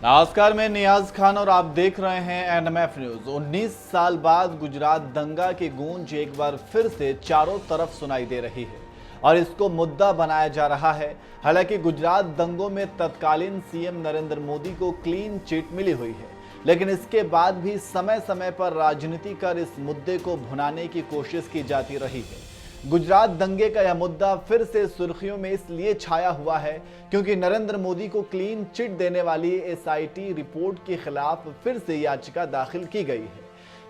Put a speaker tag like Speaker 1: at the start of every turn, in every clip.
Speaker 1: नमस्कार, मैं नियाज खान और आप देख रहे हैं एनएमएफ न्यूज। 19 साल बाद गुजरात दंगा की गूंज एक बार फिर से चारों तरफ सुनाई दे रही है और इसको मुद्दा बनाया जा रहा है। हालांकि गुजरात दंगों में तत्कालीन सीएम नरेंद्र मोदी को क्लीन चिट मिली हुई है, लेकिन इसके बाद भी समय समय पर राजनीति कर इस मुद्दे को भुनाने की कोशिश की जाती रही है। गुजरात दंगे का यह मुद्दा फिर से सुर्खियों में इसलिए छाया हुआ है क्योंकि नरेंद्र मोदी को क्लीन चिट देने वाली एसआईटी रिपोर्ट के खिलाफ फिर से याचिका दाखिल की गई है,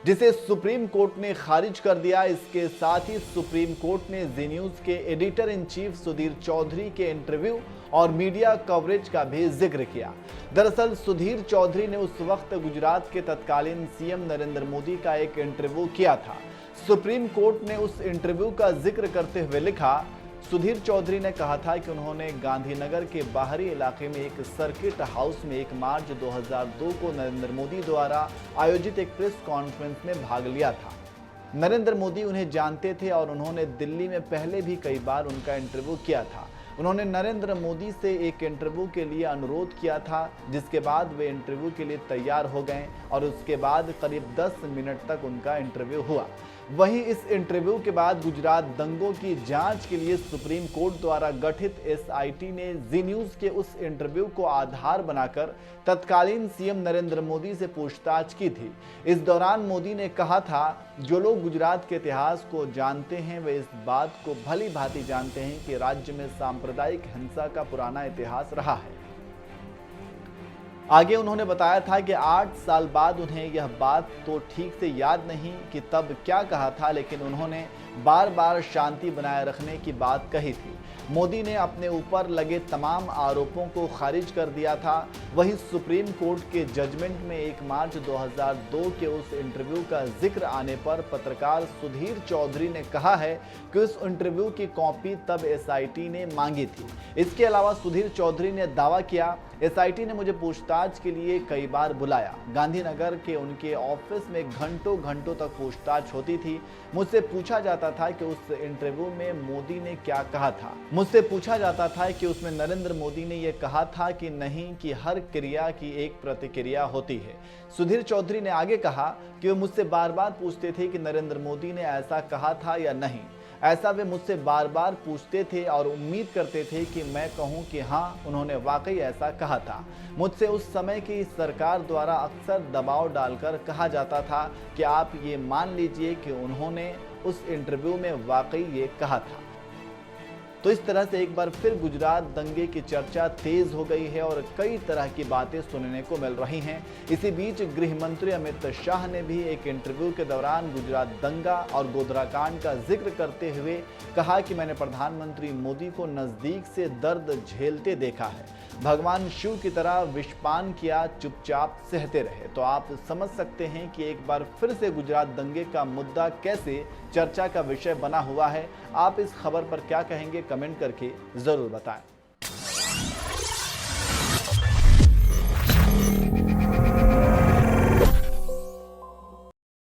Speaker 1: जिसे सुप्रीम कोर्ट ने खारिज कर दिया। इसके साथ ही सुप्रीम कोर्ट ने जी न्यूज के editor in chief Sudhir Chaudhary के इंटरव्यू और मीडिया कवरेज का भी जिक्र किया। दरअसल सुधीर चौधरी ने उस वक्त गुजरात के तत्कालीन सीएम नरेंद्र मोदी का एक इंटरव्यू किया था। सुप्रीम कोर्ट ने उस इंटरव्यू का जिक्र करते हुए लिखा, सुधीर चौधरी ने कहा था कि उन्होंने गांधीनगर के बाहरी इलाके में एक सर्किट हाउस में 1 मार्च 2002 को नरेंद्र मोदी द्वारा आयोजित एक प्रेस कॉन्फ्रेंस में भाग लिया था। नरेंद्र मोदी उन्हें जानते थे और उन्होंने दिल्ली में पहले भी कई बार उनका इंटरव्यू किया था। उन्होंने नरेंद्र मोदी से एक इंटरव्यू के लिए अनुरोध किया था, जिसके बाद वे इंटरव्यू के लिए तैयार हो गए और उसके बाद करीब 10 मिनट तक उनका इंटरव्यू हुआ। वहीं इस इंटरव्यू के बाद गुजरात दंगों की जांच के लिए सुप्रीम कोर्ट द्वारा गठित एसआईटी ने जी न्यूज के उस इंटरव्यू को आधार बनाकर तत्कालीन सीएम नरेंद्र मोदी से पूछताछ की थी। इस दौरान मोदी ने कहा था, जो लोग गुजरात के इतिहास को जानते हैं वे इस बात को भली भांति जानते हैं कि राज्य में सांप्रदायिक हिंसा का पुराना इतिहास रहा है। आगे उन्होंने बताया था कि 8 साल बाद उन्हें यह बात तो ठीक से याद नहीं कि तब क्या कहा था, लेकिन उन्होंने बार बार शांति बनाए रखने की बात कही थी। मोदी ने अपने ऊपर लगे तमाम आरोपों को खारिज कर दिया था। वहीं सुप्रीम कोर्ट के जजमेंट में 1 मार्च 2002 के उस इंटरव्यू का जिक्र आने पर पत्रकार सुधीर चौधरी ने कहा है कि उस इंटरव्यू की कॉपी तब एसआईटी ने मांगी थी। इसके अलावा सुधीर चौधरी ने दावा किया, एसआईटी ने मुझे पूछताछ के लिए कई बार बुलाया। गांधीनगर के उनके ऑफिस में घंटों घंटों तक पूछताछ होती थी। मुझसे पूछा जाता था कि उस इंटरव्यू में मोदी ने क्या कहा था। मुझसे पूछा जाता था कि उसमें नरेंद्र मोदी ने यह कहा था कि नहीं, कि हर क्रिया की एक प्रतिक्रिया होती है। सुधीर चौधरी ने आगे कहा कि वे मुझसे बार बार पूछते थे कि नरेंद्र मोदी ने ऐसा कहा था या नहीं। ऐसा वे मुझसे बार बार पूछते थे और उम्मीद करते थे कि मैं कहूं कि हाँ, उन्होंने वाकई ऐसा कहा था। मुझसे उस समय की सरकार द्वारा अक्सर दबाव डालकर कहा जाता था कि आप ये मान लीजिए कि उन्होंने उस इंटरव्यू में वाकई ये कहा था। तो इस तरह से एक बार फिर गुजरात दंगे की चर्चा तेज हो गई है और कई तरह की बातें सुनने को मिल रही हैं। इसी बीच गृह मंत्री अमित शाह ने भी एक इंटरव्यू के दौरान गुजरात दंगा और गोधराकांड का जिक्र करते हुए कहा कि मैंने प्रधानमंत्री मोदी को नजदीक से दर्द झेलते देखा है। भगवान शिव की तरह विषपान किया, चुपचाप सहते रहे। तो आप समझ सकते हैं कि एक बार फिर से गुजरात दंगे का मुद्दा कैसे चर्चा का विषय बना हुआ है। आप इस खबर पर क्या कहेंगे, कमेंट करके जरूर बताएं।